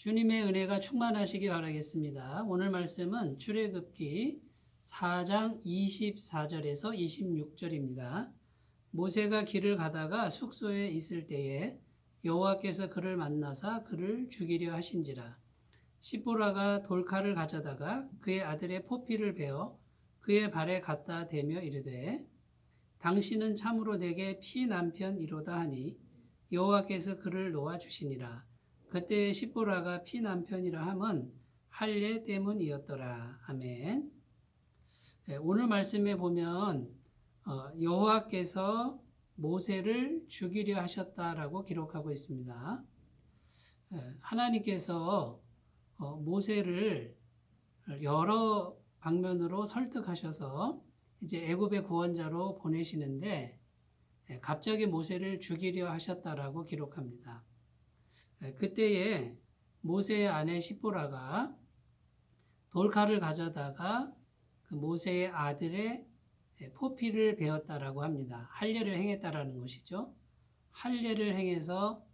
주님의 은혜가 충만하시기 바라겠습니다. 오늘 말씀은 출애굽기 4장 24절에서 26절입니다. 모세가 길을 가다가 숙소에 있을 때에 여호와께서 그를 만나사 그를 죽이려 하신지라. 시보라가 돌칼을 가져다가 그의 아들의 포피를 베어 그의 발에 갖다 대며 이르되 당신은 참으로 내게 피남편이로다 하니 여호와께서 그를 놓아 주시니라. 그때 시보라가 피남편이라 함은 할례 때문이었더라. 아멘. 오늘 말씀에 보면 여호와께서 모세를 죽이려 하셨다라고 기록하고 있습니다. 하나님께서 모세를 여러 방면으로 설득하셔서 이제 애굽의 구원자로 보내시는데 갑자기 모세를 죽이려 하셨다라고 기록합니다. 그때에 모세의 아내 시보라가 돌칼을 가져다가 그 모세의 아들의 포피를 베었다라고 합니다. 할례를 행했다라는 것이죠. 할례를 행해서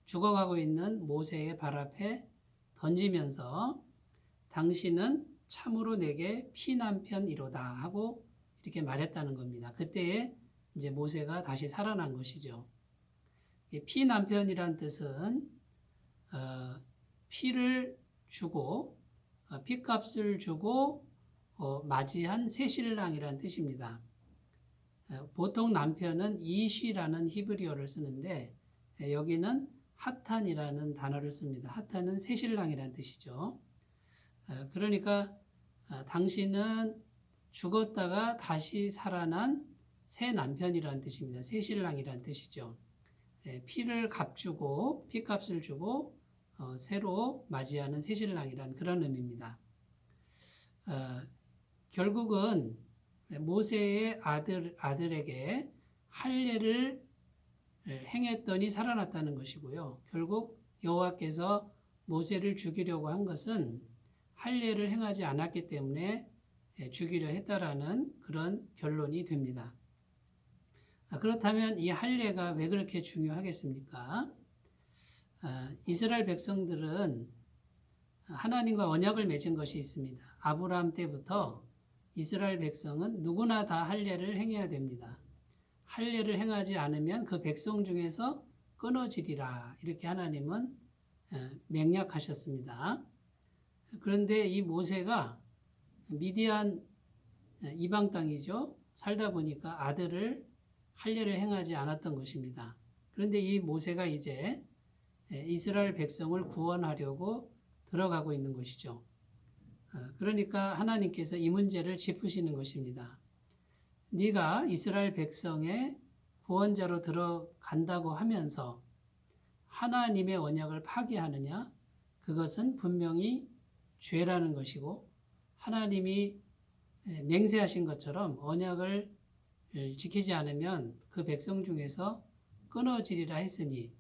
죽어가고 있는 모세의 발 앞에 던지면서 당신은 참으로 내게 피남편이로다 하고 이렇게 말했다는 겁니다. 그때에 이제 모세가 다시 살아난 것이죠. 피남편이란 뜻은 피를 주고 피값을 주고 맞이한 새신랑이란 뜻입니다. 보통 남편은 이쉬라는 히브리어를 쓰는데 여기는 하탄이라는 단어를 씁니다. 하탄은 새신랑이란 뜻이죠. 그러니까 당신은 죽었다가 다시 살아난 새 남편이라는 뜻입니다. 새신랑이라는 뜻이죠. 피를 값주고 피값을 주고 새로 맞이하는 새신랑이란 그런 의미입니다. 결국은 모세의 아들에게 할례를 행했더니 살아났다는 것이고요. 결국 여호와께서 모세를 죽이려고 한 것은 할례를 행하지 않았기 때문에 죽이려 했다라는 그런 결론이 됩니다. 그렇다면 이 할례가 왜 그렇게 중요하겠습니까? 이스라엘 백성들은 하나님과 언약을 맺은 것이 있습니다. 아브라함 때부터 이스라엘 백성은 누구나 다 할례를 행해야 됩니다. 할례를 행하지 않으면 그 백성 중에서 끊어지리라 이렇게 하나님은 맹약하셨습니다. 그런데 이 모세가 미디안 이방 땅이죠. 살다 보니까 아들을 할례를 행하지 않았던 것입니다. 그런데 이 모세가 이제 이스라엘 백성을 구원하려고 들어가고 있는 것이죠. 그러니까 하나님께서 이 문제를 짚으시는 것입니다. 네가 이스라엘 백성의 구원자로 들어간다고 하면서 하나님의 언약을 파기하느냐? 그것은 분명히 죄라는 것이고 하나님이 맹세하신 것처럼 언약을 지키지 않으면 그 백성 중에서 끊어지리라 했으니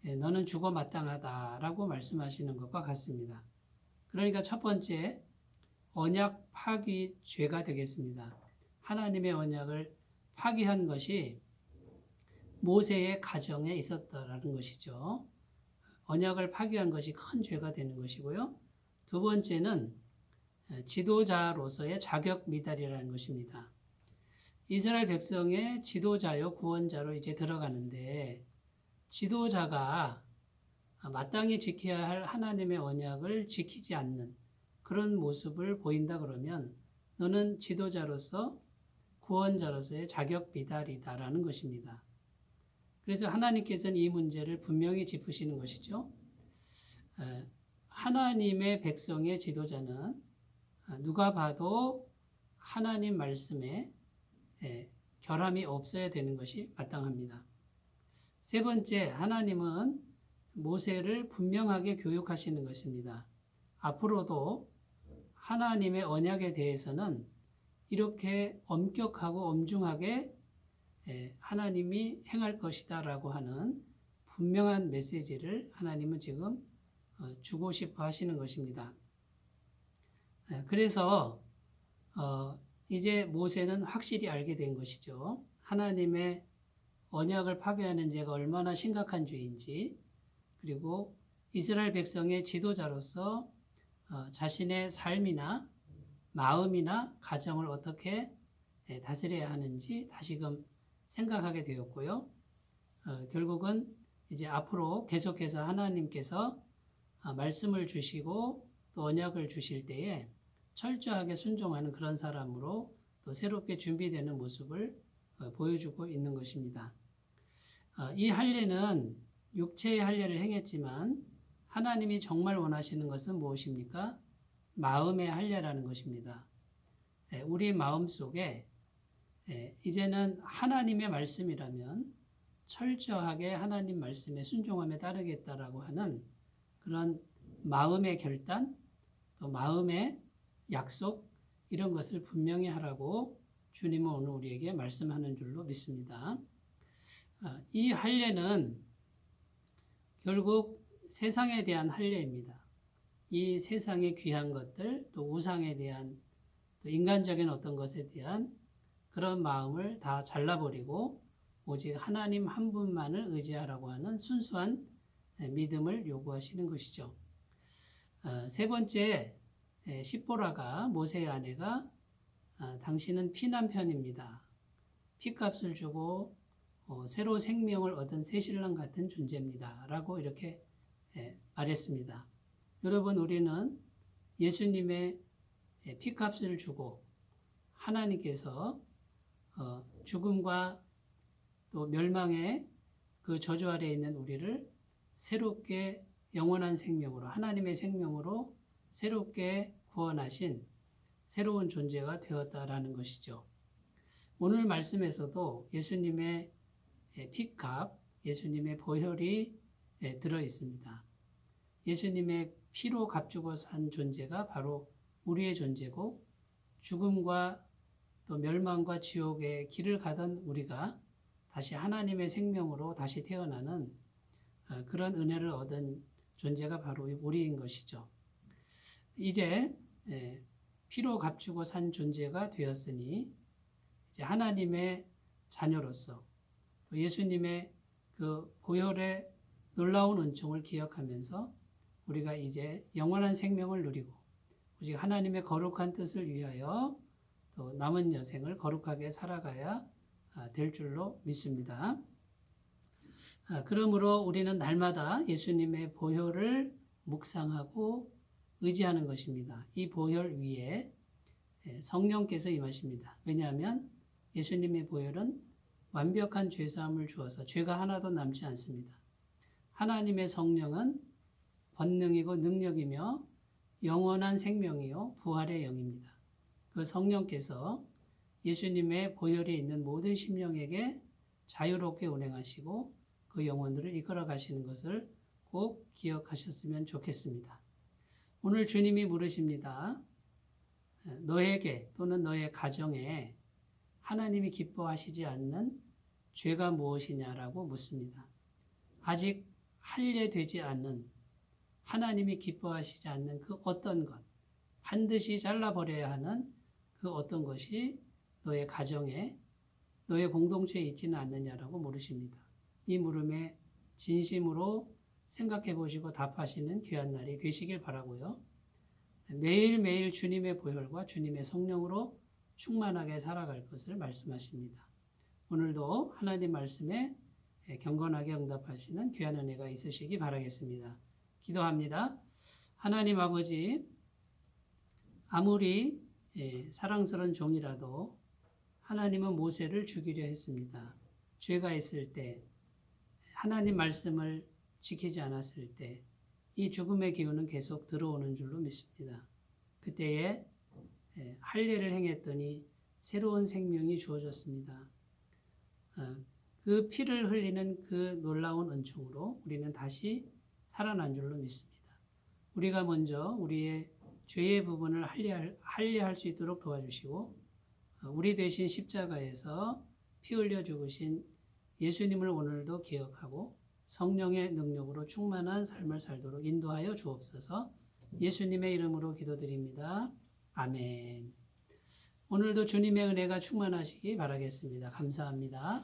너는 죽어 마땅하다라고 말씀하시는 것과 같습니다. 그러니까 첫 번째 언약 파기 죄가 되겠습니다. 하나님의 언약을 파기한 것이 모세의 가정에 있었다라는 것이죠. 언약을 파기한 것이 큰 죄가 되는 것이고요. 두 번째는 지도자로서의 자격 미달이라는 것입니다. 이스라엘 백성의 지도자요 구원자로 이제 들어가는데 지도자가 마땅히 지켜야 할 하나님의 언약을 지키지 않는 그런 모습을 보인다 그러면 너는 지도자로서 구원자로서의 자격 미달이다라는 것입니다. 그래서 하나님께서는 이 문제를 분명히 짚으시는 것이죠. 하나님의 백성의 지도자는 누가 봐도 하나님 말씀에 결함이 없어야 되는 것이 마땅합니다. 세 번째, 하나님은 모세를 분명하게 교육하시는 것입니다. 앞으로도 하나님의 언약에 대해서는 이렇게 엄격하고 엄중하게 하나님이 행할 것이다라고 하는 분명한 메시지를 하나님은 지금 주고 싶어 하시는 것입니다. 그래서 이제 모세는 확실히 알게 된 것이죠. 하나님의 언약을 파괴하는 죄가 얼마나 심각한 죄인지, 그리고 이스라엘 백성의 지도자로서 자신의 삶이나 마음이나 가정을 어떻게 다스려야 하는지 다시금 생각하게 되었고요. 결국은 이제 앞으로 계속해서 하나님께서 말씀을 주시고 또 언약을 주실 때에 철저하게 순종하는 그런 사람으로 또 새롭게 준비되는 모습을 보여주고 있는 것입니다. 이 할례는 육체의 할례를 행했지만 하나님이 정말 원하시는 것은 무엇입니까? 마음의 할례라는 것입니다. 우리 마음 속에 이제는 하나님의 말씀이라면 철저하게 하나님 말씀에 순종함에 따르겠다라고 하는 그런 마음의 결단, 또 마음의 약속 이런 것을 분명히 하라고 주님은 오늘 우리에게 말씀하는 줄로 믿습니다. 이 할례는 결국 세상에 대한 할례입니다. 이 세상의 귀한 것들, 또 우상에 대한, 또 인간적인 어떤 것에 대한 그런 마음을 다 잘라버리고 오직 하나님 한 분만을 의지하라고 하는 순수한 믿음을 요구하시는 것이죠. 세 번째, 십보라가 모세의 아내가 당신은 피난편입니다. 피값을 주고 새로 생명을 얻은 새신랑 같은 존재입니다. 라고 이렇게 말했습니다. 여러분, 우리는 예수님의 피값을 주고 하나님께서 죽음과 또 멸망의 그 저주 아래에 있는 우리를 새롭게 영원한 생명으로, 하나님의 생명으로 새롭게 구원하신 새로운 존재가 되었다라는 것이죠. 오늘 말씀에서도 예수님의 피값, 예수님의 보혈이 들어 있습니다. 예수님의 피로 값주고 산 존재가 바로 우리의 존재고, 죽음과 또 멸망과 지옥의 길을 가던 우리가 다시 하나님의 생명으로 다시 태어나는 그런 은혜를 얻은 존재가 바로 우리인 것이죠. 이제 피로 값주고 산 존재가 되었으니 이제 하나님의 자녀로서 예수님의 그 보혈의 놀라운 은총을 기억하면서 우리가 이제 영원한 생명을 누리고 오직 하나님의 거룩한 뜻을 위하여 또 남은 여생을 거룩하게 살아가야 될 줄로 믿습니다. 그러므로 우리는 날마다 예수님의 보혈을 묵상하고 의지하는 것입니다. 이 보혈 위에 성령께서 임하십니다. 왜냐하면 예수님의 보혈은 완벽한 죄사함을 주어서 죄가 하나도 남지 않습니다. 하나님의 성령은 권능이고 능력이며 영원한 생명이요 부활의 영입니다. 그 성령께서 예수님의 보혈에 있는 모든 심령에게 자유롭게 운행하시고 그 영혼들을 이끌어 가시는 것을 꼭 기억하셨으면 좋겠습니다. 오늘 주님이 물으십니다. 너에게 또는 너의 가정에 하나님이 기뻐하시지 않는 죄가 무엇이냐라고 묻습니다. 아직 할례되지 않는, 하나님이 기뻐하시지 않는 그 어떤 것, 반드시 잘라버려야 하는 그 어떤 것이 너의 가정에, 너의 공동체에 있지는 않느냐라고 물으십니다. 이 물음에 진심으로 생각해 보시고 답하시는 귀한 날이 되시길 바라고요. 매일매일 주님의 보혈과 주님의 성령으로 충만하게 살아갈 것을 말씀하십니다. 오늘도 하나님 말씀에 경건하게 응답하시는 귀한 은혜가 있으시기 바라겠습니다. 기도합니다. 하나님 아버지, 아무리 사랑스러운 종이라도 하나님은 모세를 죽이려 했습니다. 죄가 있을 때, 하나님 말씀을 지키지 않았을 때 이 죽음의 기운은 계속 들어오는 줄로 믿습니다. 그때에 할례를 행했더니 새로운 생명이 주어졌습니다. 그 피를 흘리는 그 놀라운 은총으로 우리는 다시 살아난 줄로 믿습니다. 우리가 먼저 우리의 죄의 부분을 할례할 수 있도록 도와주시고 우리 대신 십자가에서 피 흘려 죽으신 예수님을 오늘도 기억하고 성령의 능력으로 충만한 삶을 살도록 인도하여 주옵소서. 예수님의 이름으로 기도드립니다. 아멘. 오늘도 주님의 은혜가 충만하시기 바라겠습니다. 감사합니다.